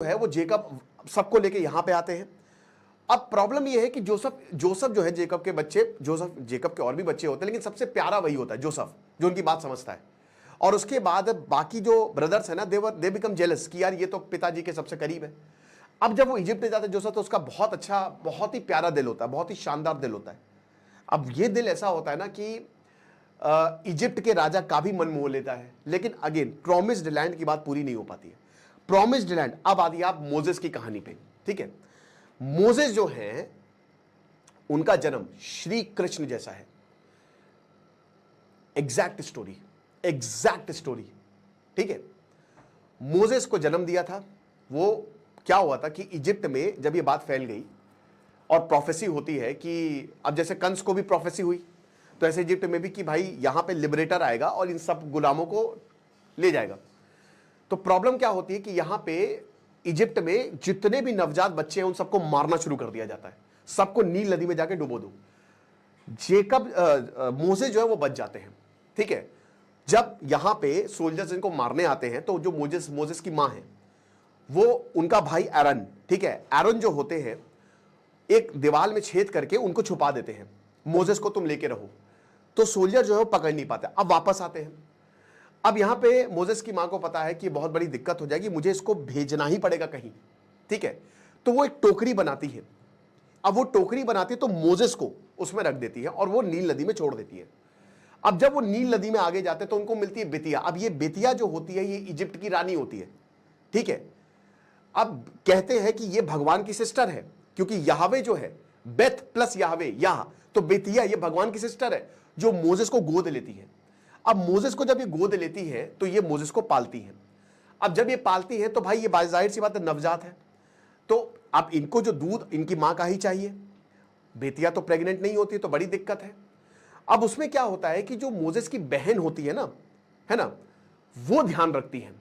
है वो जेकब सबको लेके यहां पे आते हैं। अब प्रॉब्लम ये है कि जोसेफ जोसेफ जो है जेकब के बच्चे, जोसेफ जेकब के और भी बच्चे होते हैं लेकिन सबसे प्यारा वही होता है जोसेफ, जो उनकी बात समझता है। और उसके बाद बाकी जो ब्रदर्स है ना, दे बिकम जेलस कि यार ये तो पिताजी के सबसे करीब है। अब जब वो इजिप्ट में जाते हैं जोसेफ, तो उसका बहुत अच्छा, बहुत ही प्यारा दिल होता है, बहुत ही शानदार दिल होता है। अब ये दिल ऐसा होता है ना कि इजिप्ट के राजा का भी मन मोह लेता है, लेकिन अगेन प्रॉमिस्ड लैंड की बात पूरी नहीं हो पाती है। प्रॉमिस्ड लैंड, अब आती है आप मोजेस की कहानी पे। ठीक है, मोजेस जो है उनका जन्म श्री कृष्ण जैसा है। Exact story, exact story. ठीक है, मोजेस को जन्म दिया था। वो क्या हुआ था कि इजिप्ट में जब ये बात फैल गई और प्रोफेसी होती है कि अब जैसे कंस को भी प्रोफेसी हुई, तो ऐसे इजिप्ट में भी कि भाई यहां पे लिबरेटर आएगा और इन सब गुलामों को ले जाएगा। तो प्रॉब्लम क्या होती है कि यहां पे इजिप्ट में जितने भी नवजात बच्चे हैं उन सबको मारना शुरू कर दिया जाता है, सबको नील नदी में जाके डुबो दो। मोसेस जो है वो बच जाते हैं। ठीक है, जब यहां पे सोल्जर्स इनको मारने आते हैं तो जो मोसेस की मां है वो उनका भाई एरन, ठीक है, एरन जो होते हैं एक दीवार में छेद करके उनको छुपा देते हैं, मोसेस को तुम लेके रहो। तो सोल्जर जो है वो पकड़ नहीं पाते, अब वापस आते हैं। अब यहां पे मोसेस की मां को पता है कि बहुत बड़ी दिक्कत हो जाएगी, मुझे इसको भेजना ही पड़ेगा कहीं। ठीक है, तो वो एक टोकरी बनाती है। अब वो टोकरी बनाती है तो मोसेस को उसमें रख देती है और वो नील नदी में छोड़ देती है। अब जब वो नील नदी में आगे जाते हैं तो उनको मिलती है बितिया। अब ये बितिया जो होती है ये इजिप्ट की रानी होती है। ठीक है, अब कहते हैं कि ये भगवान की सिस्टर है, क्योंकि याहवे जो है बेथ प्लस याहवे यह, तो बितिया ये भगवान की सिस्टर है जो मोसेस को गोद लेती है। अब मोसेस को जब ये गोद लेती है तो ये मोसेस को पालती है। अब जब ये पालती है तो भाई ये जाहिर सी बात है नवजात है, तो अब इनको जो दूध इनकी मां का ही चाहिए। बेटियां तो प्रेग्नेंट नहीं होती तो बड़ी दिक्कत है। अब उसमें क्या होता है कि जो मोसेस की बहन होती है ना, वो ध्यान रखती है।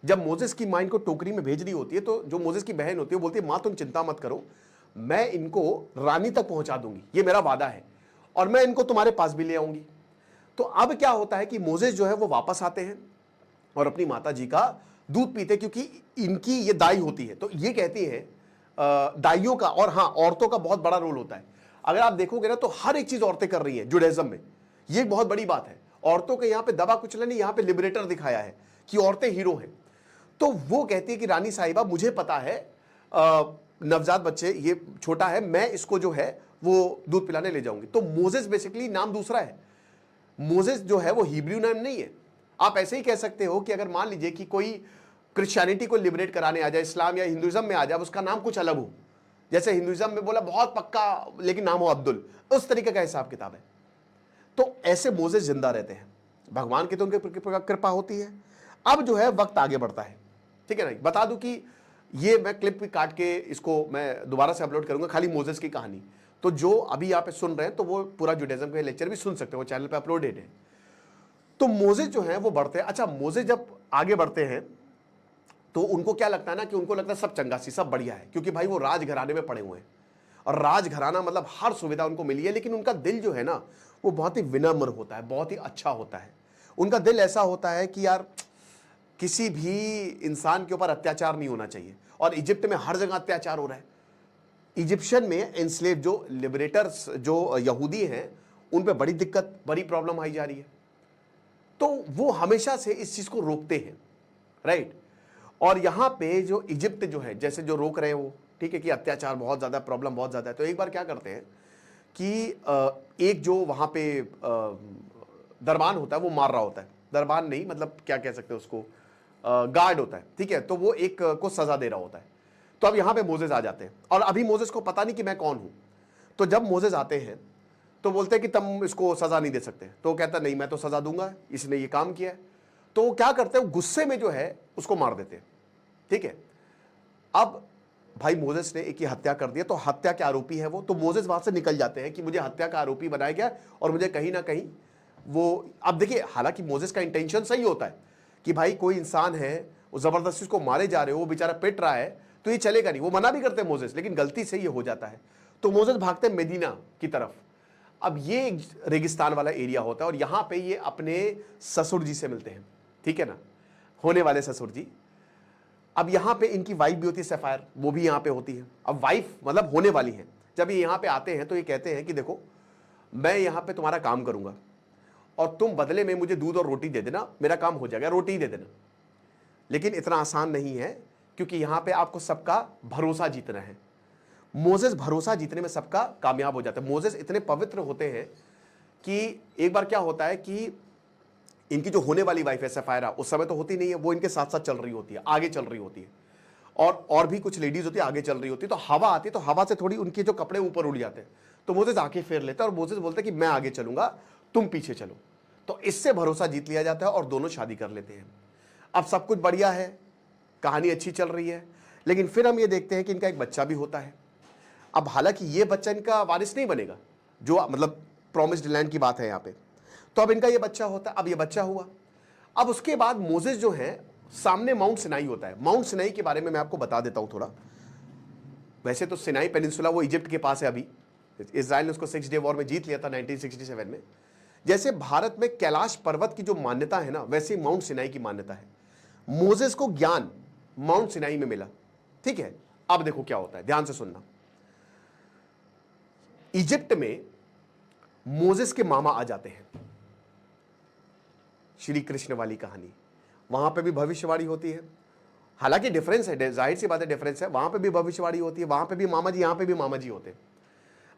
जब मोसेस की मां इनको टोकरी में भेज रही होती है तो जो मोसेस की बहन होती है वो बोलती है मां तुम चिंता मत करो, मैं इनको रानी तक पहुंचा दूंगी, ये मेरा वादा है, और मैं इनको तुम्हारे पास भी ले आऊंगी। तो अब क्या होता है कि मोसेस जो है वो वापस आते हैं और अपनी माता जी का दूध पीते, क्योंकि इनकी ये दाई होती है। तो ये कहती है दाइयों का, और हाँ औरतों का बहुत बड़ा रोल होता है। अगर आप देखोगे ना तो हर एक चीज औरतें कर रही हैं जुडाइज्म में, ये एक बहुत बड़ी बात है। औरतों के यहां पे दबा कुचला नहीं, यहां पे लिबरेटर दिखाया है कि औरतें हीरो हैं। तो वो कहती है कि रानी साहिबा मुझे पता है नवजात बच्चे ये छोटा है, मैं इसको जो है वो दूध पिलाने ले जाऊंगी। तो मोसेस बेसिकली नाम दूसरा है। मोसेस जो है वो हिब्रू नाम नहीं है। आप ऐसे ही कह सकते हो कि अगर मान लीजिए कि कोई क्रिश्चियनिटी को लिबरेट कराने आ जाए, इस्लाम या हिंदुइज्म में आ जाए, उसका नाम कुछ अलग हो, जैसे हिंदुइज्म में बोला बहुत पक्का लेकिन नाम हो अब्दुल, उस तरीके का हिसाब किताब है। तो ऐसे मोसेस जिंदा रहते हैं, भगवान की तो उनके कृपा होती है। अब जो है वक्त आगे बढ़ता है। ठीक है ना, बता दूं कि ये मैं क्लिप भी काट के इसको मैं दोबारा से अपलोड करूंगा, खाली मोसेस की कहानी। तो जो अभी यहाँ पे सुन रहे हैं तो वो पूरा जुडाइज्म का लेक्चर भी सुन सकते हो, चैनल पे अपलोडेड है। तो मोसेस जो है वो बढ़ते हैं। अच्छा, मोसेस जब आगे बढ़ते हैं तो उनको क्या लगता है ना कि उनको लगता है सब चंगासी, सब बढ़िया है, क्योंकि भाई वो राजघराने में पड़े हुए हैं और राजघराना मतलब हर सुविधा उनको मिली है। लेकिन उनका दिल जो है ना वो बहुत ही विनम्र होता है, बहुत ही अच्छा होता है। उनका दिल ऐसा होता है कि यार किसी भी इंसान के ऊपर अत्याचार नहीं होना चाहिए। और इजिप्ट में हर जगह अत्याचार हो रहा है। इजिप्शियन में एनस्लेव जो लिबरेटर्स जो यहूदी हैं उन पे बड़ी दिक्कत, बड़ी प्रॉब्लम आई जा रही है। तो वो हमेशा से इस चीज को रोकते हैं, राइट। और यहां पे जो इजिप्ट जो है जैसे जो रोक रहे हैं वो, ठीक है, कि अत्याचार बहुत ज्यादा, प्रॉब्लम बहुत ज्यादा है। तो एक बार क्या करते हैं कि एक जो वहां पे दरबान होता है वो मार रहा होता है, दरबान नहीं मतलब क्या कह सकते हैं उसको, गार्ड होता है। ठीक है, तो वो एक को सजा दे रहा होता है। तो अब यहां पे मोसेस आ जाते हैं और अभी मोसेस को पता नहीं कि मैं कौन हूं। तो जब मोसेस आते हैं तो बोलते हैं कि तुम इसको सजा नहीं दे सकते। तो वो कहता नहीं मैं तो सजा दूंगा, इसने ये काम किया है। तो वो क्या करते हैं, गुस्से में जो है उसको मार देते हैं। ठीक है, अब भाई मोसेस ने एक ही हत्या कर दिया, तो हत्या के आरोपी है वो। तो मोसेस वहां से निकल जाते हैं कि मुझे हत्या का आरोपी बनाया गया और मुझे कहीं ना कहीं वो, अब देखिए हालांकि मोसेस का इंटेंशन सही होता है कि भाई कोई इंसान है वो जबरदस्ती उसको मारे जा रहे हो, वो बेचारा पिट रहा है, तो ये चलेगा नहीं। वो मना भी करते हैं मोसेस, लेकिन गलती से ये हो जाता है। तो मोसेस भागते हैं मदीना की तरफ। अब ये एक रेगिस्तान वाला एरिया होता है और यहां पे ये अपने ससुर जी से मिलते हैं, ठीक है ना, होने वाले ससुर जी। अब यहां पे इनकी वाइफ भी होती है सैफायर, वो भी यहां पे होती है। अब वाइफ मतलब होने वाली है। जब ये यहां पे आते हैं तो ये कहते हैं कि देखो मैं यहां पे तुम्हारा काम करूंगा और तुम बदले में मुझे दूध और रोटी दे देना, मेरा काम हो जाएगा, रोटी ही दे देना। लेकिन इतना आसान नहीं है, क्योंकि यहां पे आपको सबका भरोसा जीतना है। मोजेस भरोसा जीतने में सबका कामयाब हो जाता है। मोजेस इतने पवित्र होते हैं कि एक बार क्या होता है कि इनकी जो होने वाली वाइफ है सफायरा, उस समय तो होती नहीं है, वो इनके साथ साथ चल रही होती है, आगे चल रही होती है, और भी कुछ लेडीज होती है आगे चल रही होती है। तो हवा आती है, तो हवा से थोड़ी उनके जो कपड़े ऊपर उड़ जाते हैं, तो मोजेस आंखें फेर लेते हैं और मोजेस बोलते हैं कि मैं आगे चलूंगा, तुम पीछे चलो। तो इससे भरोसा जीत लिया जाता है और दोनों शादी कर लेते हैं। अब सब कुछ बढ़िया है, कहानी अच्छी चल रही है, लेकिन फिर हम ये देखते हैं कि इनका एक बच्चा भी होता है। अब हालांकि ये बच्चा इनका वारिस नहीं बनेगा, जो मतलब प्रॉमिस्ड लैंड की बात है यहाँ पे, तो अब इनका ये बच्चा होता है। अब ये बच्चा हुआ, अब उसके बाद मोजेस जो है सामने माउंट सिनाई होता है। माउंट सिनाई के बारे में मैं आपको बता देता हूं थोड़ा। वैसे तो सिनाई पेनिनसुला वो इजिप्ट के पास है, अभी इजराइल ने उसको 6 डे वॉर में जीत लिया था 1967 में। जैसे भारत में कैलाश पर्वत की जो मान्यता है ना, वैसे माउंट सिनाई की मान्यता है। मोजेस को ज्ञान माउंट सिनाई में मिला, ठीक है। अब देखो क्या होता है, ध्यान से सुनना। इजिप्ट में मोजेस के मामा आ जाते हैं, श्री कृष्ण वाली कहानी, वहां पे भी भविष्यवाणी होती है। हालांकि डिफरेंस है, जाहिर सी बात है डिफरेंस है, वहां पे भी भविष्यवाणी होती है, वहां पे भी मामा जी, यहां पे भी मामा जी होते हैं।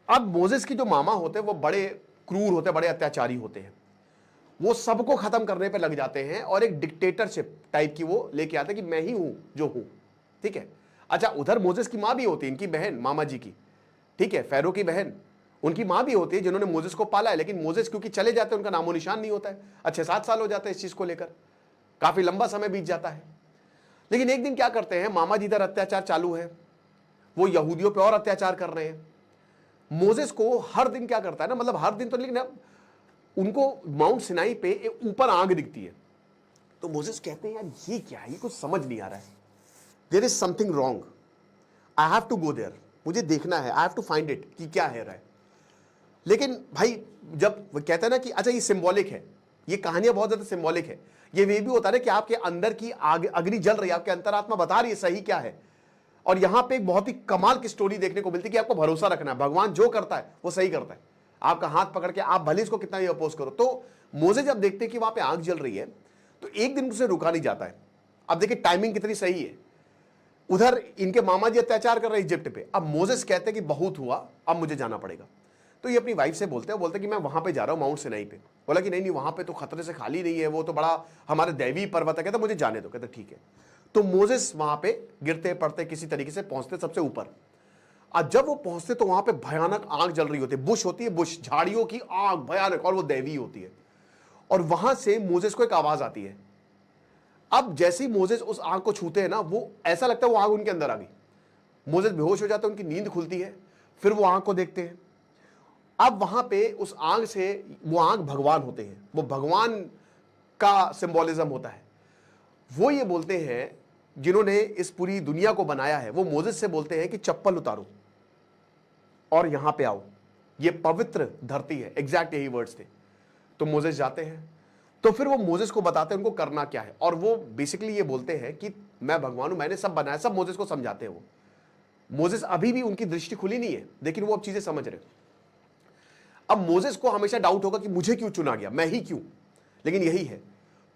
अब मोजेस की जो मामा होते हैं वो बड़े क्रूर होते हैं, बड़े अत्याचारी होते हैं। वो सबको खत्म करने पे लग जाते हैं और एक डिक्टेटरशिप टाइप की वो लेके आते हैं कि मैं ही हूं जो हूं, ठीक है। अच्छा, उधर मोजेस की मां भी होती है, इनकी बहन मामा जी की, ठीक है, फैरो की बहन, उनकी मां भी होती है जिन्होंने मोजेस को पाला है। लेकिन मोजेस क्योंकि चले जाते हैं, उनका नामो निशान नहीं होता है। अच्छे 7 साल हो जाते हैं इस चीज को लेकर, काफी लंबा समय बीत जाता है। लेकिन एक दिन क्या करते हैं, मामा जी इधर अत्याचार चालू है, वो यहूदियों पे और अत्याचार कर रहे हैं। मोजेस को हर दिन क्या करता है ना, मतलब हर दिन तो, लेकिन उनको माउंट सिनाई पे ऊपर आग दिखती है। तो मोजेस कहते हैं यार ये क्या है, ये कुछ समझ नहीं आ रहा है, there is something wrong, I have to go there, मुझे देखना है, I have to find it कि क्या है रहा है। लेकिन भाई जब वो कहता है ना कि अच्छा ये सिंबॉलिक है, ये कहानियां बहुत ज्यादा सिंबॉलिक है। ये वे भी होता है ना कि आपके अंदर की आग अग्नि जल रही है, आपके अंतरात्मा बता रही है सही क्या है। और यहां पे एक बहुत ही कमाल की स्टोरी देखने को मिलती है कि आपको भरोसा रखना है, भगवान जो करता है वो सही करता है। आपका हाथ पकड़ के आप भले इसको कितना भी अपोज करो। तो मोजे जब देखते हैं कि वहां पे आग जल रही है, तो एक दिन उसे रुका नहीं जाता है। अब देखिए टाइमिंग कितनी सही है, उधर इनके मामा जी अत्याचार कर रहे हैं इजिप्ट पे। अब मोजेस कहते हैं कि बहुत हुआ, अब मुझे जाना पड़ेगा। तो ये अपनी वाइफ से बोलते हैं कि मैं वहां पे जा रहा हूं माउंट सिनाई पे। बोला कि नहीं नहीं, वहां पे तो खतरे से खाली नहीं है, वो तो बड़ा हमारे दैवी पर्वत है। कहता मुझे जाने दो। कहते ठीक है। तो मोजेस वहां पे गिरते पड़ते किसी तरीके से पहुंचते सबसे ऊपर। आज जब वो पहुंचते तो वहां पे भयानक आग जल रही होती है, बुश होती है, बुश झाड़ियों की आग भयानक, और वो दैवी होती है। और वहां से मोजेस को एक आवाज आती है। अब जैसे ही मोजेस उस आग को छूते हैं ना, वो ऐसा लगता है वो आग उनके अंदर आ गई। मोजेस बेहोश हो जाते हैं, उनकी नींद खुलती है, फिर वो आग को देखते हैं। अब वहां पे उस आग से, वो आग भगवान होते हैं, वो भगवान का सिंबोलिज्म होता है। वो ये बोलते हैं, जिन्होंने इस पूरी दुनिया को बनाया है, वो मोजेस से बोलते हैं कि चप्पल उतारो और यहां पे आओ, ये पवित्र धरती है। एग्जैक्ट यही वर्ड्स थे। तो मोजेस जाते हैं, तो फिर वो मोजेस को बताते हैं उनको करना क्या है। और वो बेसिकली ये बोलते हैं कि मैं भगवान हूं, मैंने सब बनाया, सब मोजेस को समझाते हैं। वो मोजेस अभी भी उनकी दृष्टि खुली नहीं है, लेकिन वो अब चीजें समझ रहे। अब मोजेस को हमेशा डाउट होगा कि मुझे क्यों चुना गया, मैं ही क्यों, लेकिन यही है।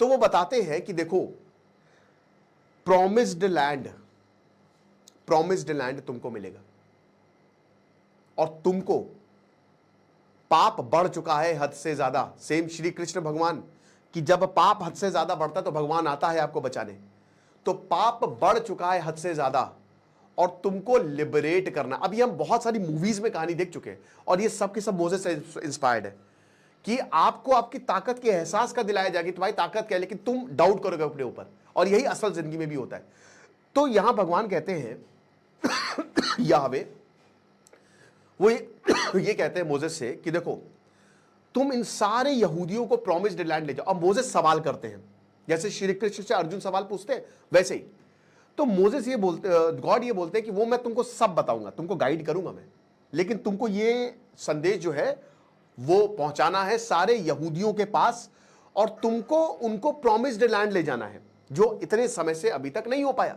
तो वो बताते हैं कि देखो प्रॉमिस्ड लैंड तुमको मिलेगा, और तुमको पाप बढ़ चुका है हद से ज्यादा। सेम श्री कृष्ण भगवान कि जब पाप हद से ज्यादा बढ़ता है तो भगवान आता है आपको बचाने। तो पाप बढ़ चुका है हद से ज्यादा और तुमको लिबरेट करना। अभी हम बहुत सारी मूवीज में कहानी देख चुके हैं, और ये सब के सब मोजेस से इंस्पायर्ड है कि आपको आपकी ताकत के एहसास का दिलाया जाएगा कि तुम्हारी ताकत क्या है, लेकिन तुम डाउट करोगे अपने ऊपर। और यही असल जिंदगी में भी होता है। तो यहां भगवान कहते हैं याहवे, वो ये कहते हैं मोजेस से कि देखो तुम इन सारे यहूदियों को प्रॉमिस्ड लैंड ले जाओ। अब मोजेस सवाल करते हैं, जैसे श्री कृष्ण से अर्जुन सवाल पूछते हैं वैसे ही। तो मोजेस ये बोलते, गॉड ये बोलते हैं कि वो मैं तुमको सब बताऊंगा, तुमको गाइड करूंगा मैं, लेकिन तुमको ये संदेश जो है वो पहुंचाना है सारे यहूदियों के पास, और तुमको उनको प्रॉमिस्ड लैंड ले जाना है जो इतने समय से अभी तक नहीं हो पाया।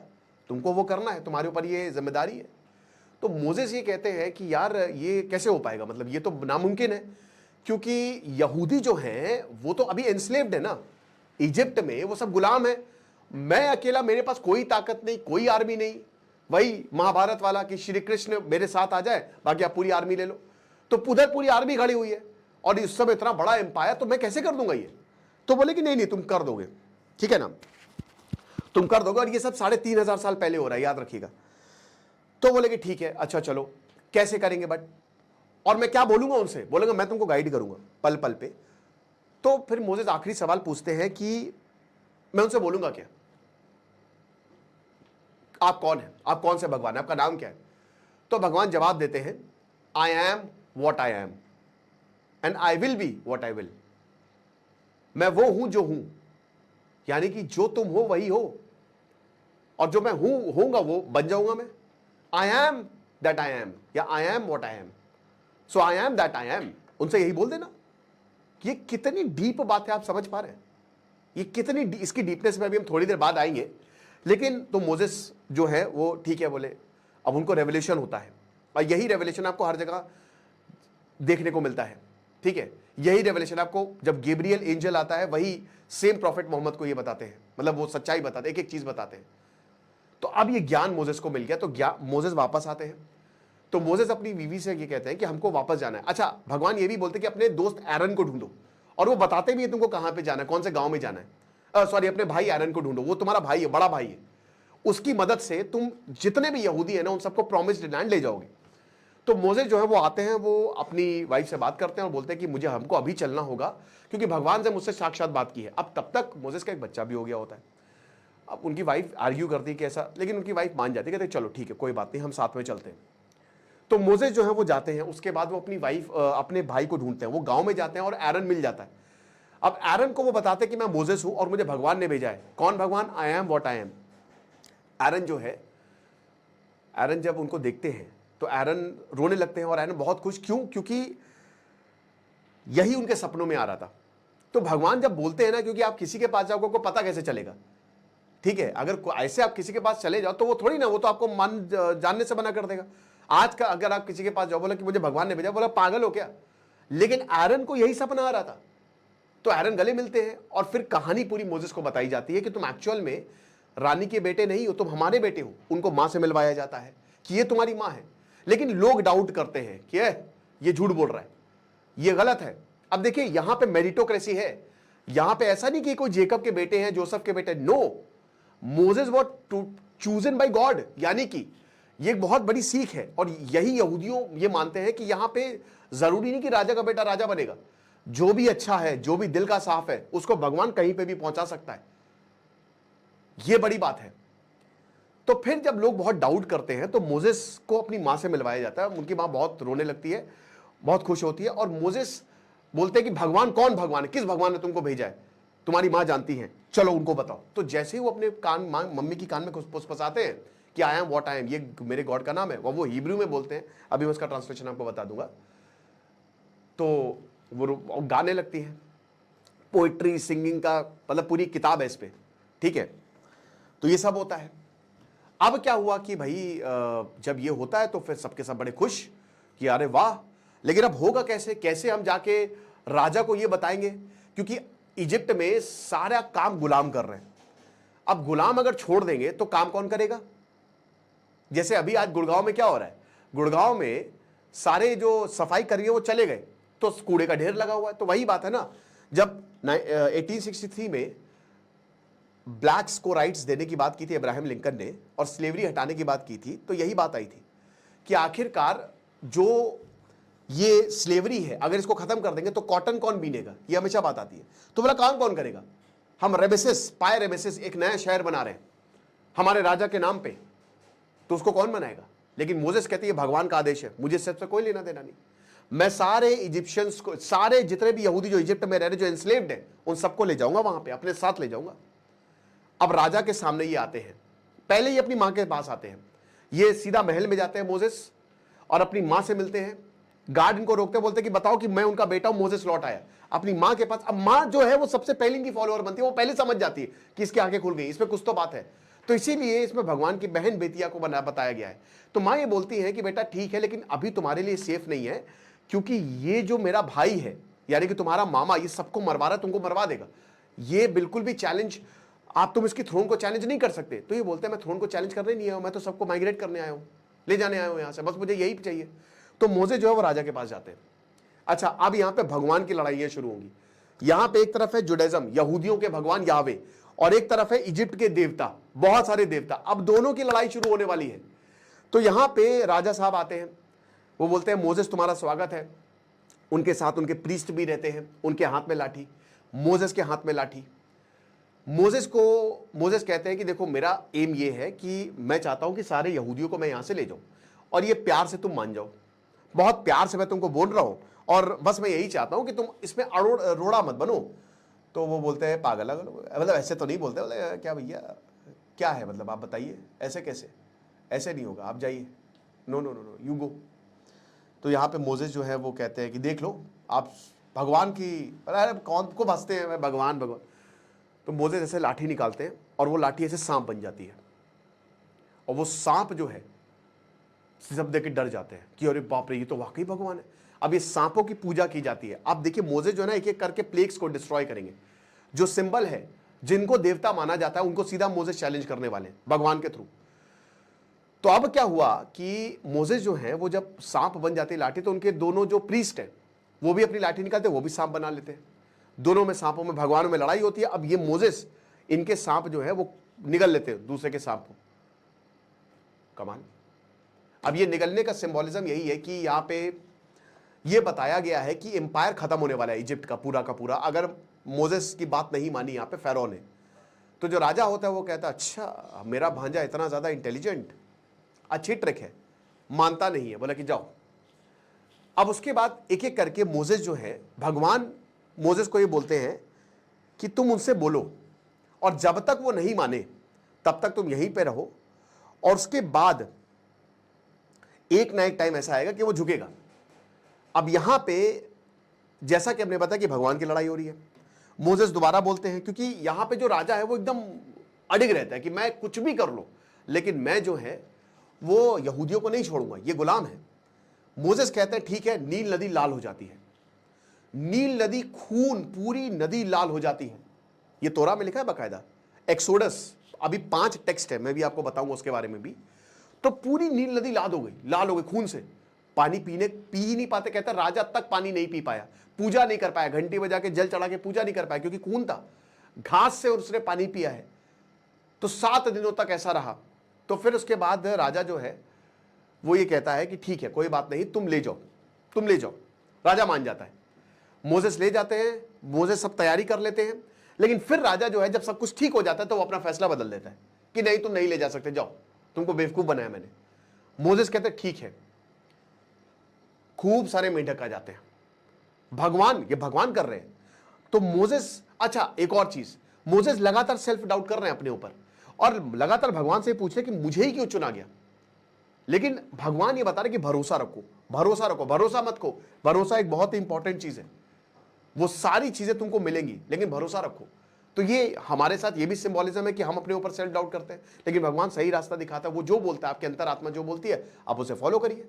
तुमको वो करना है, तुम्हारे ऊपर ये जिम्मेदारी है। तो मोजेस ये कहते हैं कि यार ये कैसे हो पाएगा, मतलब ये तो नामुमकिन है, क्योंकि यहूदी जो हैं वो तो अभी एंस्लेव्ड है ना, इजिप्ट में वो सब गुलाम है। मैं अकेला, मेरे पास कोई ताकत नहीं, कोई आर्मी नहीं, वही महाभारत वाला कि श्री कृष्ण मेरे साथ आ जाए, बाकी आप पूरी आर्मी ले लो। तो उधर पूरी आर्मी खड़ी हुई है और इस समय इतना बड़ा एम्पायर, तो मैं कैसे कर दूंगा ये? तो बोले कि नहीं नहीं तुम कर दोगे, ठीक है ना, तुम कर दोगे। और ये सब 3500 साल पहले हो रहा है, याद रखिएगा। तो बोले कि ठीक है, अच्छा चलो कैसे करेंगे बट, और मैं क्या बोलूंगा उनसे, बोलेंगे मैं तुमको गाइड करूंगा पल पल पे। तो फिर मोसेस आखिरी सवाल पूछते हैं कि मैं उनसे बोलूंगा क्या, आप कौन है, आप कौन से भगवान है, आपका नाम क्या है? तो भगवान जवाब देते हैं, आई am what I M and I will be what I will. मैं वो हूं जो हूं, यानी कि जो तुम हो वही हो, और जो मैं हूं होऊंगा वो बन जाऊंगा मैं। I am that I am, या I am what I am, so I am that I am. उनसे यही बोल देना। ये कितनी डीप बात है, आप समझ पा रहे हैं? ये कितनी इसकी डीपनेस में अभी हम थोड़ी देर बाद आएंगे। लेकिन तो मोजेस जो है वो ठीक है बोले, अब उनको रेवलेशन होता है, और यही रेवलेशन आपको हर जगह देखने को मिलता है, ठीक है। यही रेवलेशन आपको जब गैब्रियल एंजल आता है, वही सेम प्रॉफिट मोहम्मद को ये बताते हैं, मतलब वो सच्चाई बताते हैं, एक एक चीज बताते हैं। तो अब ये ज्ञान मोजेस को मिल गया, तो मोजेस वापस आते हैं। तो मोजेस अपनी बीवी से ये कहते हैं कि हमको वापस जाना है। अच्छा, भगवान ये भी बोलते हैं कि अपने दोस्त एरन को ढूंढो, और वो बताते भी है तुमको कहां पे जाना है, कौन से गांव में जाना है। सॉरी, अपने भाई एरन को ढूंढो, वो तुम्हारा भाई है, बड़ा भाई है, उसकी मदद से तुम जितने भी यहूदी है ना उन सबको प्रॉमिस्ड लैंड ले जाओगे। तो मोजेस जो है वो आते हैं, वो अपनी वाइफ से बात करते हैं और बोलते हैं कि मुझे हमको अभी चलना होगा, क्योंकि भगवान से मुझसे साक्षात बात की है। अब तब तक मोजेस का एक बच्चा भी हो गया होता है। अब उनकी वाइफ आर्ग्यू करती है कि ऐसा, लेकिन उनकी वाइफ मान जाती है, कहते चलो ठीक है कोई बात नहीं, हम साथ में चलते हैं। तो मोजेस जो है वो जाते हैं, उसके बाद वो अपनी वाइफ अपने भाई को ढूंढते हैं, वो गांव में जाते हैं और एरन मिल जाता है। अब एरन को वो बताते हैं कि मैं मोजेस हूं और मुझे भगवान ने भेजा है। कौन भगवान? I am what I am. Aaron जो है, एरन जब उनको देखते हैं तो एरन रोने लगते हैं, और एरन बहुत खुश, क्यों? क्योंकि यही उनके सपनों में आ रहा था। तो भगवान जब बोलते हैं ना, क्योंकि आप किसी के पास जाओगे को पता कैसे चलेगा, ठीक है, अगर ऐसे आप किसी के पास चले जाओ तो वो थोड़ी ना, वो तो आपको मान जानने से मना कर देगा। आज का अगर आप किसी के पास जाओ, बोला कि मुझे भगवान ने भेजा, बोला पागल हो क्या? लेकिन एरन को यही सपना आ रहा था। तो एरन गले मिलते हैं और फिर कहानी पूरी मोजेस को बताई जाती है कि तुम एक्चुअल में रानी के बेटे नहीं हो, तुम हमारे बेटे हो। उनको मां से मिलवाया जाता है कि ये तुम्हारी मां है, लेकिन लोग डाउट करते हैं कि ये झूठ बोल रहा है, ये गलत है। अब देखिए यहां पे मेरिटोक्रेसी है, यहां पे ऐसा नहीं कि कोई जेकब के बेटे हैं, जोसेफ के बेटे, no, Moses was chosen by God, यानी कि ये एक बहुत बड़ी सीख है। और यही यहूदियों ये मानते हैं कि यहां पे जरूरी नहीं कि राजा का बेटा राजा बनेगा, जो भी अच्छा है, जो भी दिल का साफ है, उसको भगवान कहीं पे भी पहुंचा सकता है। यह बड़ी बात है। तो फिर जब लोग बहुत डाउट करते हैं तो मोजेस को अपनी मां से मिलवाया जाता है। उनकी मां बहुत रोने लगती है, बहुत खुश होती है, और मोजेस बोलते हैं कि भगवान कौन भगवान है, किस भगवान ने तुमको भेजा है, तुम्हारी मां जानती है, चलो उनको बताओ। तो जैसे ही वो अपने कान मम्मी की कान में फुसफुसाते हैं कि आई एम व्हाट आई एम, ये मेरे गॉड का नाम है, वो हिब्रू में बोलते हैं, अभी मैं उसका ट्रांसलेशन आपको बता दूंगा। तो वो गाने लगती है, पोइट्री सिंगिंग का मतलब पूरी किताब है इस पे, ठीक है। तो ये सब होता है। अब क्या हुआ कि भाई जब ये होता है तो फिर सबके सब बड़े खुश कि अरे वाह, लेकिन अब होगा कैसे, कैसे हम जाके राजा को ये बताएंगे, क्योंकि इजिप्ट में सारा काम गुलाम कर रहे हैं। अब गुलाम अगर छोड़ देंगे तो काम कौन करेगा? जैसे अभी आज गुड़गांव में क्या हो रहा है, गुड़गांव में सारे जो सफाई कर्मी वो चले गए, तो कूड़े का ढेर लगा हुआ है। तो वही बात है ना, जब 1863 में ब्लैक्स को राइट्स देने की बात की थी अब्राहम लिंकन ने, और स्लेवरी हटाने की बात की थी, तो यही बात आई थी कि आखिरकार जो ये स्लेवरी है, अगर इसको खत्म कर देंगे तो कॉटन कौन बीनेगा, ये हमेशा बात आती है। तो बोला काम कौन करेगा? हम रेमेसेस, पाए रेमेसेस एक नया शहर बना रहे हैं हमारे राजा के नाम पे, तो उसको कौन बनाएगा? लेकिन मोजेस कहते हैं भगवान का आदेश है, मुझे इससे कोई लेना देना नहीं, मैं सारे इजिप्शियंस को, सारे जितने भी यहूदी जो इजिप्ट में रह रहे, जो एंस्लेव्ड है, उन सबको ले जाऊंगा वहां पे, अपने साथ ले जाऊंगा। अब राजा के सामने ये आते हैं, पहले ही अपनी मां के पास आते हैं, ये सीधा महल में जाते हैं मोजेस, और अपनी मां से मिलते हैं। गार्ड इनको रोकते, बोलते कि बताओ कि मैं उनका बेटा हूं। मोजेस लौट आया अपनी मां के पास। अब मां जो है वो सबसे पहले इनकी फॉलोअर बनती है, वो पहले समझ जाती है कि इसकी आंखें खुल गई, इसमें कुछ तो बात है। तो इसीलिए इसमें भगवान की बहन बेतिया को बताया गया है। तो माँ ये बोलती है कि बेटा ठीक है, लेकिन अभी तुम्हारे लिए सेफ नहीं है, क्योंकि ये जो मेरा भाई है, यानी कि तुम्हारा मामा, ये सबको मरवा रहा है, तुमको मरवा देगा। ये बिल्कुल भी चैलेंज, तुम इसकी थ्रोन को चैलेंज नहीं कर सकते। तो ये बोलते हैं मैं थ्रोन को चैलेंज करने नहीं आया हूं, मैं तो सबको माइग्रेट करने आया हूं, ले जाने आया हूं यहां से, बस मुझे यही चाहिए। तो मोजे जो है वो राजा के पास जाते हैं। अच्छा, अब यहां पे भगवान की लड़ाइयां शुरू होंगी। यहां पे एक तरफ है जुडाइज्म, यहूदियों के भगवान याहवे, और एक तरफ है इजिप्ट के देवता, बहुत सारे देवता। अब दोनों की लड़ाई शुरू होने वाली है। तो यहां पे राजा साहब आते हैं, वो बोलते हैं मोजेस तुम्हारा स्वागत है। उनके साथ उनके प्रीस्ट भी रहते हैं, उनके हाथ में लाठी, मोजेस के हाथ में लाठी। मोजेस कहते हैं कि देखो मेरा एम ये है कि मैं चाहता हूं कि सारे यहूदियों को मैं यहां से ले जाऊं, और ये प्यार से तुम मान जाओ, बहुत प्यार से मैं तुमको बोल रहा हूं, और बस मैं यही चाहता हूं कि तुम इसमें रोड़ा मत बनो। तो वो बोलते हैं पागल, मतलब ऐसे तो नहीं बोलते, बोले क्या भैया क्या है, मतलब आप बताइए, ऐसे कैसे, ऐसे नहीं होगा, आप जाइए, no no no no you go. तो यहाँ पे मोजेस जो है वो कहते हैं कि देख लो आप भगवान की, अरे कौन को बसते हैं, मैं भगवान भगवान। तो मोजेस ऐसे लाठी निकालते हैं, और वो लाठी ऐसे सांप बन जाती है, और वो सांप जो है सब देख के डर जाते हैं कि अरे बाप रे, ये तो वाकई भगवान है। अब ये सांपों की पूजा की जाती है। अब देखिए मोजेस जो है ना एक एक करके प्लेग्स को डिस्ट्रॉय करेंगे। जो सिंबल है, जिनको देवता माना जाता है, उनको सीधा मोजेस चैलेंज करने वाले हैं भगवान के थ्रू। तो अब क्या हुआ कि मोजेस जो है वो जब सांप बन जाती है लाठी, तो उनके दोनों जो प्रीस्ट है वो भी अपनी लाठी निकालते, वो भी सांप बना लेते हैं। दोनों में सांपों में भगवानों में लड़ाई होती है। अब ये मोजेस इनके सांप जो है वो निगल लेते हैं दूसरे के सांप को। कमाल। अब ये निगलने का सिंबोलिज्म यही है कि यहां पे ये बताया गया है कि एम्पायर खत्म होने वाला है इजिप्ट का पूरा, अगर मोजेस की बात नहीं मानी यहां पे फेरो ने। तो जो राजा होता है वो कहता है अच्छा मेरा भांजा इतना ज्यादा इंटेलिजेंट, अच्छी ट्रिक है, मानता नहीं है, बोला कि जाओ। अब उसके बाद एक एक करके मोजेस जो है, भगवान मोजेस को ये बोलते हैं कि तुम उनसे बोलो, और जब तक वो नहीं माने तब तक तुम यहीं पे रहो, और उसके बाद एक ना एक टाइम ऐसा आएगा कि वो झुकेगा। अब यहां पे जैसा कि हमने बताया कि भगवान की लड़ाई हो रही है, मोजेस दोबारा बोलते हैं, क्योंकि यहां पे जो राजा है वो एकदम अडिग रहता है कि मैं कुछ भी कर लो, लेकिन मैं जो है वो यहूदियों को नहीं छोड़ूंगा, ये गुलाम है। मोजेस कहते हैं ठीक है। नील नदी लाल हो जाती है, नील नदी खून, पूरी नदी लाल हो जाती है। ये तोरा में लिखा है बाकायदा, एक्सोडस, अभी 5 टेक्स्ट है, मैं भी आपको बताऊंगा उसके बारे में भी। तो पूरी नील नदी लाल हो गई खून से, पानी पी ही नहीं पाते। कहता राजा तक पानी नहीं पी पाया, पूजा नहीं कर पाया, घंटी बजा के जल चढ़ा के पूजा नहीं कर पाया, क्योंकि खून था, घास से उसने पानी पिया है। तो 7 दिनों तक ऐसा रहा। तो फिर उसके बाद राजा जो है वो ये कहता है कि ठीक है कोई बात नहीं, तुम ले जाओ। राजा मान जाता है, मोजेस ले जाते हैं, मोजेस सब तैयारी कर लेते हैं। लेकिन फिर राजा जो है जब सब कुछ ठीक हो जाता है तो वो अपना फैसला बदल देता है कि नहीं तुम नहीं ले जा सकते, जाओ, तुमको बेवकूफ बनाया मैंने। मोजेस कहते हैं ठीक है। खूब सारे मेंढक आ जाते हैं, ये भगवान कर रहे हैं। तो मोजेस, अच्छा एक और चीज, मोजेस लगातार सेल्फ डाउट कर रहे हैं अपने ऊपर, और लगातार भगवान से पूछ रहे कि मुझे ही क्यों चुना गया। लेकिन भगवान ये बता रहे कि भरोसा रखो, भरोसा मत खो। भरोसा एक बहुत ही इंपॉर्टेंट चीज है, वो सारी चीजें तुमको मिलेंगी, लेकिन भरोसा रखो। तो ये हमारे साथ ये भी सिंबोलिज्म है कि हम अपने ऊपर सेल्फ डाउट करते हैं, लेकिन भगवान सही रास्ता दिखाता है। वो जो बोलता है, आपके अंतरात्मा जो बोलती है, आप उसे फॉलो करिए।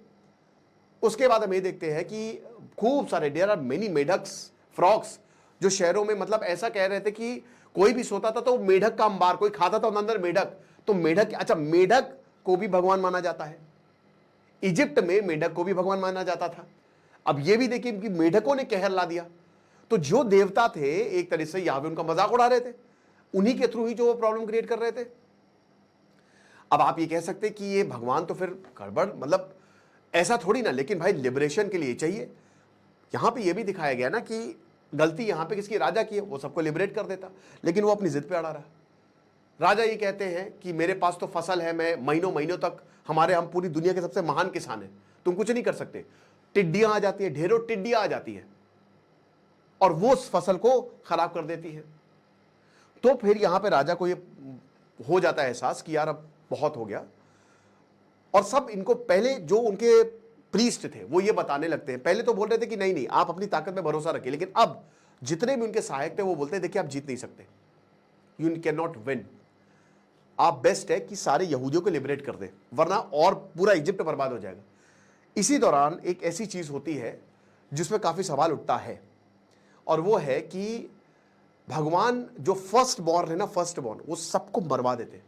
उसके बाद हम ये देखते हैं कि खूब सारे, देयर आर मेनी मेढक्स, फ्रॉक्स, जो शहरों में मतलब ऐसा कह रहे थे कि कोई भी सोता था तो मेढक का अंबार, कोई खाता था अंदर मेढक। तो मेढक, अच्छा मेढक को भी भगवान माना जाता है, इजिप्ट में मेढक को भी भगवान माना जाता था। अब ये भी देखिए कि मेढकों ने कहर ला दिया। तो जो देवता थे एक तरह से यहां पे उनका मजाक उड़ा रहे थे, उन्हीं के थ्रू ही जो वो प्रॉब्लम क्रिएट कर रहे थे। अब आप ये कह सकते कि ये भगवान तो फिर गड़बड़, मतलब ऐसा थोड़ी ना, लेकिन भाई लिबरेशन के लिए चाहिए। यहां पे ये भी दिखाया गया ना कि गलती यहां पे किसकी, राजा की है, वो सबको लिबरेट कर देता, लेकिन वो अपनी जिद पे अड़ा रहा। राजा ये कहते हैं कि मेरे पास तो फसल है, मैं महीनों महीनों तक, हम पूरी दुनिया के सबसे महान किसान हैं, तुम कुछ नहीं कर सकते। टिड्डियां आ जाती है, ढेरों टिड्डियां आ जाती है और वो उस फसल को खराब कर देती है। तो फिर यहां पे राजा को ये हो जाता है एहसास कि यार अब बहुत हो गया, और सब इनको, पहले जो उनके प्रीस्ट थे वो ये बताने लगते हैं। पहले तो बोल रहे थे कि नहीं नहीं आप अपनी ताकत में भरोसा रखिए, लेकिन अब जितने भी उनके सहायक थे वो बोलते हैं देखिए आप जीत नहीं सकते, यू कैन नॉट विन। आप बेस्ट है कि सारे यहूदियों को लिबरेट कर दें, वरना और पूरा इजिप्ट बर्बाद हो जाएगा। इसी दौरान एक ऐसी चीज होती है जिसमें काफी सवाल उठता है, और वो है कि भगवान जो फर्स्ट बॉर्न है ना, फर्स्ट बॉर्न, वो सबको मरवा देते हैं।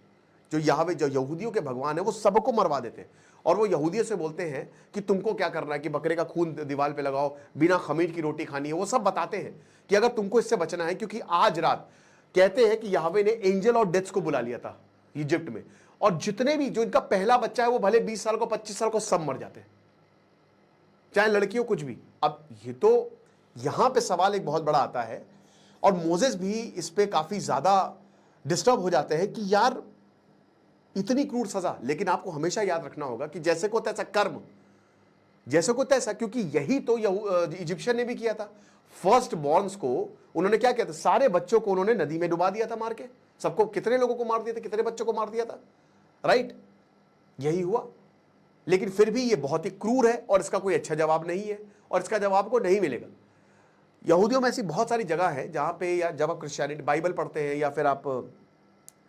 जो याहवे, जो यहूदियों के भगवान है, वो सबको मरवा देते हैं। और वो यहूदियों से बोलते हैं कि तुमको क्या करना है, कि बकरे का खून दीवार पे लगाओ, बिना खमीर की रोटी खानी है। वो सब बताते हैं कि अगर तुमको इससे बचना है, क्योंकि आज रात कहते हैं कि याहवे ने एंजल और डेथ्स को बुला लिया था इजिप्ट में, और जितने भी जो इनका पहला बच्चा है वो भले 20 साल को 25 साल को सब मर जाते हैं, चाहे लड़की हो कुछ भी। अब ये तो यहां पे सवाल एक बहुत बड़ा आता है, और मोजेस भी इस पे काफी ज्यादा डिस्टर्ब हो जाते हैं कि यार इतनी क्रूर सजा। लेकिन आपको हमेशा याद रखना होगा कि जैसे को तैसा कर्म, जैसे को तैसा, क्योंकि यही तो इजिप्शियन ने भी किया था। फर्स्ट बॉर्न्स को उन्होंने क्या किया था, सारे बच्चों को उन्होंने नदी में डुबा दिया था मार के। सबको, कितने लोगों को मार दिया था, कितने बच्चों को मार दिया था, राइट? यही हुआ। लेकिन फिर भी ये बहुत ही क्रूर है और इसका कोई अच्छा जवाब नहीं है, और इसका जवाब आपको नहीं मिलेगा। यहूदियों में ऐसी बहुत सारी जगह है जहां पे, या जब आप क्रिश्चियनिटी बाइबल पढ़ते हैं या फिर आप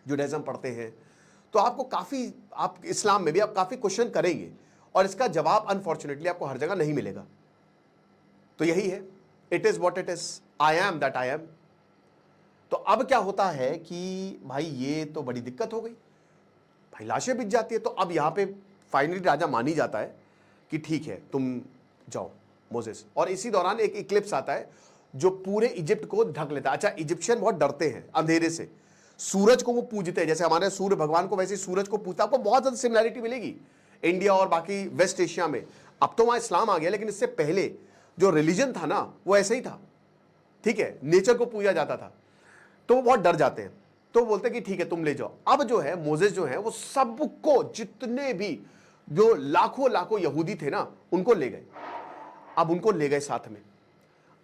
जुडाइज्म पढ़ते हैं, तो आपको काफी, आप इस्लाम में भी आप काफी क्वेश्चन करेंगे, और इसका जवाब अनफॉर्चुनेटली आपको हर जगह नहीं मिलेगा। तो यही है, it is what it is, I am that I M. तो अब क्या होता है कि भाई ये तो बड़ी दिक्कत हो गई, भाई लाशें बिक जाती है। तो अब यहां पे फाइनली राजा मान ही जाता है कि ठीक है तुम जाओ मोसेस। और इसी दौरान एक इक्लिप्स आता है जो पूरे इजिप्ट को ढक लेता है। अच्छा, इजिप्शियन बहुत डरते हैं अंधेरे से, सूरज को वो पूजते हैं, जैसे हमारे सूर्य भगवान को, वैसे सूरज को पूजता। आपको बहुत ज्यादा सिमिलैरिटी मिलेगी इंडिया और बाकी वेस्ट एशिया में। अब तो वहां इस्लाम आ गया, लेकिन इससे पहले जो रिलीजन था ना, वो ऐसे ही था, ठीक है, नेचर को पूजा जाता था। तो वो बहुत डर जाते हैं, तो बोलते हैं कि ठीक है तुम ले जाओ। अब जो है मोसेस जो है वो सबको, जितने भी जो लाखों लाखों यहूदी थे ना, उनको ले गए। अब उनको ले गए साथ में।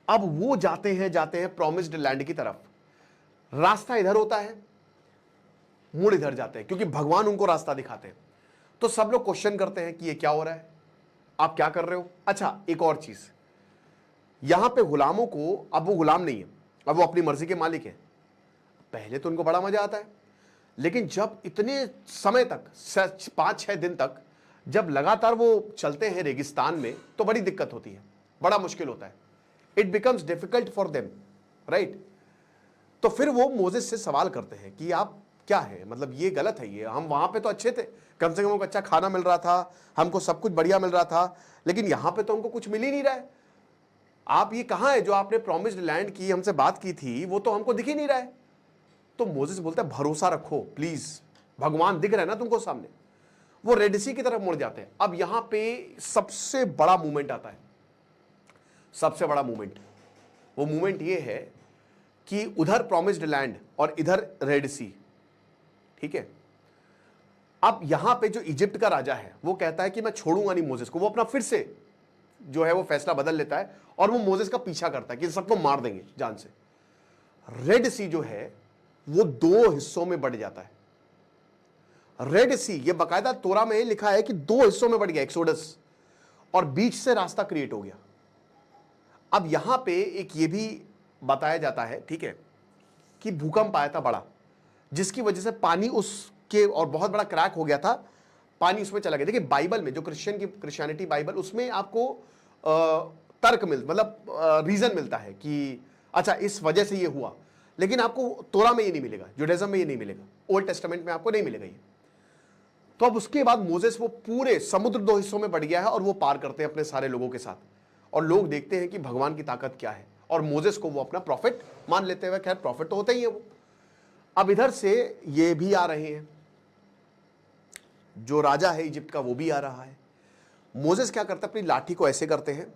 अब वो जाते हैं प्रॉमिस्ड लैंड की तरफ। रास्ता इधर होता है, मुड़ इधर जाते हैं, क्योंकि भगवान उनको रास्ता दिखाते हैं। तो सब लोग क्वेश्चन करते हैं कि ये क्या हो रहा है, आप क्या कर रहे हो। अच्छा, एक और चीज, यहां पे गुलामों को, अब वो गुलाम नहीं है, अब वो अपनी मर्जी के मालिक है। पहले तो उनको बड़ा मजा आता है, लेकिन जब इतने समय तक, 5-6 दिन तक जब लगातार वो चलते हैं रेगिस्तान में, तो बड़ी दिक्कत होती है, बड़ा मुश्किल होता है। It becomes difficult for them, right? तो फिर वो मोसेस से सवाल करते हैं कि आप क्या है, मतलब ये गलत है, ये हम वहां पे तो अच्छे थे, कम से कम हमको अच्छा खाना मिल रहा था, हमको सब कुछ बढ़िया मिल रहा था, लेकिन यहां पे तो हमको कुछ मिल ही नहीं रहा है। आप ये कहां है जो आपने प्रॉमिस्ड लैंड की हमसे बात की थी, वो तो हमको दिख ही नहीं रहा है। तो मोसेस बोलता है भरोसा रखो प्लीज, भगवान दिख रहा है ना तुमको सामने। वो रेड सी की तरफ मुड़ जाते हैं। अब यहां पे सबसे बड़ा मूवमेंट आता है, सबसे बड़ा मूवमेंट। वो मूवमेंट ये है कि उधर प्रॉमिस्ड लैंड और इधर रेड सी, ठीक है। अब यहां पे जो इजिप्ट का राजा है वो कहता है कि मैं छोड़ूंगा नहीं मोसेस को। वो अपना फिर से जो है वो फैसला बदल लेता है, और वो मोसेस का पीछा करता है कि सबको मार देंगे जान से। रेड सी जो है वो 2 हिस्सों में बढ़ जाता है। रेड सी, ये बकायदा तोरा में लिखा है कि 2 हिस्सों में बढ़ गया, एक्सोडस, और बीच से रास्ता क्रिएट हो गया। अब यहां पे एक ये भी बताया जाता है, ठीक है, कि भूकंप आया था बड़ा, जिसकी वजह से पानी उसके, और बहुत बड़ा क्रैक हो गया था, पानी उसमें चला गया। देखिए बाइबल में, जो क्रिश्चियनिटी बाइबल, उसमें आपको तर्क मतलब रीजन मिलता है कि अच्छा इस वजह से ये हुआ, लेकिन आपको तोरा में ये नहीं मिलेगा, जुडाइज्म में ये नहीं मिलेगा, ओल्ड टेस्टामेंट में आपको नहीं मिलेगा ये। तो अब उसके बाद मोसेस, वो पूरे समुद्र 2 हिस्सों में बढ़ गया है, और वो पार करते हैं अपने सारे लोगों के साथ, और लोग देखते हैं कि भगवान की ताकत क्या है, और मोसेस को वो अपना प्रॉफिट मान लेते हुए, खैर प्रॉफिट तो होता ही है वो। अब इधर से ये भी आ रहे हैं, जो राजा है इजिप्ट का वो भी आ रहा है। मोसेस क्या करता है, अपनी लाठी को ऐसे करते हैं,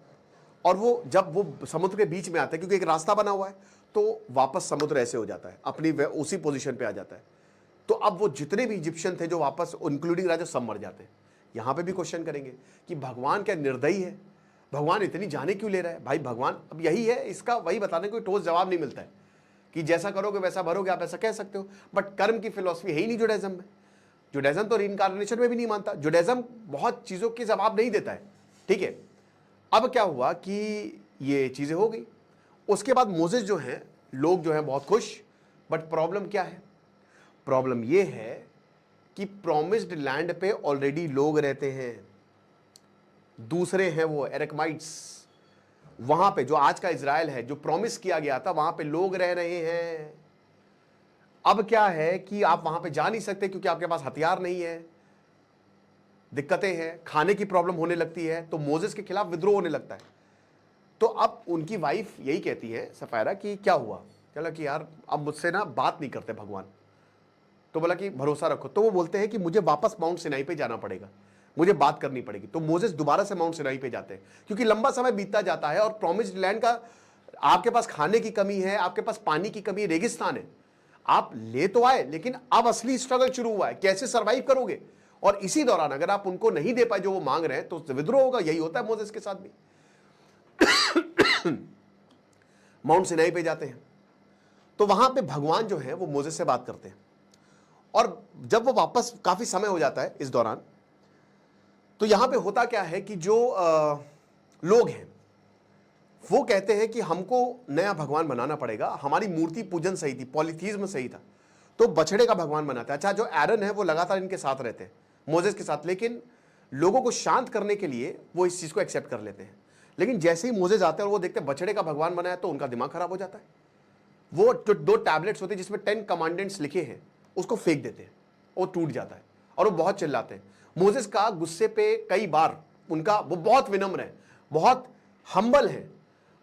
और वो जब वो समुद्र के बीच में आते हैं, क्योंकि एक रास्ता बना हुआ है, तो वापस समुद्र ऐसे हो जाता है, अपनी उसी पोजीशन पे आ जाता है। तो अब वो जितने भी इजिप्शियन थे जो वापस, इंक्लूडिंग राजा, सब मर जाते हैं। यहां पे भी क्वेश्चन करेंगे कि भगवान क्या निर्दयी है, भगवान इतनी जाने क्यों ले रहा है। भाई भगवान, अब यही है, इसका वही बताने कोई ठोस जवाब नहीं मिलता है कि जैसा करोगे वैसा भरोगे, आप ऐसा कह सकते हो, बट कर्म की फिलॉसफी है ही नहीं जुडाइज्म में। जुडाइज्म तो रीइंकार्नेशन में भी नहीं मानता, जुडाइज्म बहुत चीजों के जवाब नहीं देता है, ठीक है। अब क्या हुआ कि ये चीजें हो गई, उसके बाद मोसेस जो हैं, लोग जो हैं बहुत खुश, बट प्रॉब्लम क्या है, प्रॉब्लम ये है कि प्रॉमिस्ड लैंड पे ऑलरेडी लोग रहते हैं, दूसरे हैं वो एरेकमाइट्स। वहां पे जो आज का इजराइल है, जो प्रॉमिस किया गया था, वहां पे लोग रह रहे हैं। अब क्या है कि आप वहां पे जा नहीं सकते क्योंकि आपके पास हथियार नहीं है, दिक्कतें हैं, खाने की प्रॉब्लम होने लगती है, तो मोजेस के खिलाफ विद्रोह होने लगता है। तो अब उनकी वाइफ यही कहती है सफायरा कि क्या हुआ, चला कि यार अब मुझसे ना बात नहीं करते भगवान। तो बोला कि भरोसा रखो। तो वो बोलते हैं कि मुझे वापस माउंट सिनाई पे जाना पड़ेगा, मुझे बात करनी पड़ेगी। तो मोजेस दोबारा से माउंट सिनाई पे जाते हैं क्योंकि लंबा समय बीतता जाता है और प्रॉमिस्ड लैंड का आपके पास खाने की कमी है, आपके पास पानी की कमी, रेगिस्तान है। आप ले तो आए लेकिन अब असली स्ट्रगल शुरू हुआ है, कैसे सर्वाइव करोगे। और इसी दौरान अगर आप उनको नहीं दे पाए जो वो मांग रहे हैं तो विद्रोह होगा। यही होता है मोजेस के साथ भी। माउंट सिनाई पे जाते हैं तो वहां पे भगवान जो है वो मोजेस से बात करते हैं। और जब वो वापस काफी समय हो जाता है इस दौरान, तो यहां पे होता क्या है कि जो लोग हैं वो कहते हैं कि हमको नया भगवान बनाना पड़ेगा, हमारी मूर्ति पूजन सही थी, पॉलीथीज्म सही था, तो बछड़े का भगवान बनाता है। अच्छा, जो एरन है वो लगातार इनके साथ रहते हैं, मोजेस के साथ, लेकिन लोगों को शांत करने के लिए वो इस चीज को एक्सेप्ट कर लेते हैं। लेकिन जैसे ही मोजेस आते हैं और वो देखते हैं बछड़े का भगवान बनाया तो उनका दिमाग खराब हो जाता है। वो जो 2 टैबलेट्स होते हैं जिसमें 10 कमांडेंट्स लिखे हैं उसको फेंक देते हैं, वो टूट जाता है और वो बहुत चिल्लाते हैं। मोजेस का गुस्से पे कई बार उनका, वो बहुत विनम्र है, बहुत हम्बल है,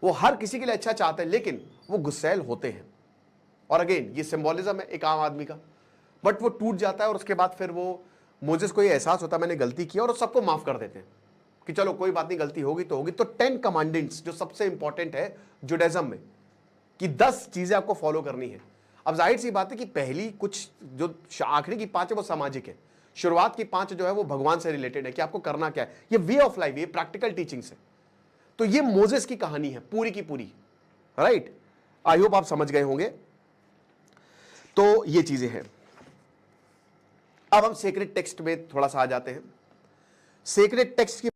वो हर किसी के लिए अच्छा चाहते हैं, लेकिन वो गुस्सैल होते हैं। और अगेन ये सिंबोलिज्म है एक आम आदमी का। बट वो टूट जाता है और उसके बाद फिर वो मोजेस को ये एहसास होता है मैंने गलती की, और सबको माफ कर देते हैं कि चलो कोई बात नहीं, गलती होगी तो होगी। तो 10 कमांडेंट्स जो सबसे इंपॉर्टेंट है जुडाइज्म में कि 10 चीजें आपको फॉलो करनी है। अब जाहिर सी बात है कि पहली कुछ जो आखिरी की 5 है वो सामाजिक है, शुरुआत की 5 जो है वो भगवान से रिलेटेड है कि आपको करना क्या है, ये वे ऑफ लाइफ, ये प्रैक्टिकल टीचिंग्स है। तो ये मोजेस की कहानी है पूरी की पूरी, राइट। आई होप आप समझ गए होंगे। तो ये चीजें हैं। अब हम सेक्रेड टेक्स्ट में थोड़ा सा आ जाते हैं। सेक्रेड टेक्स्ट की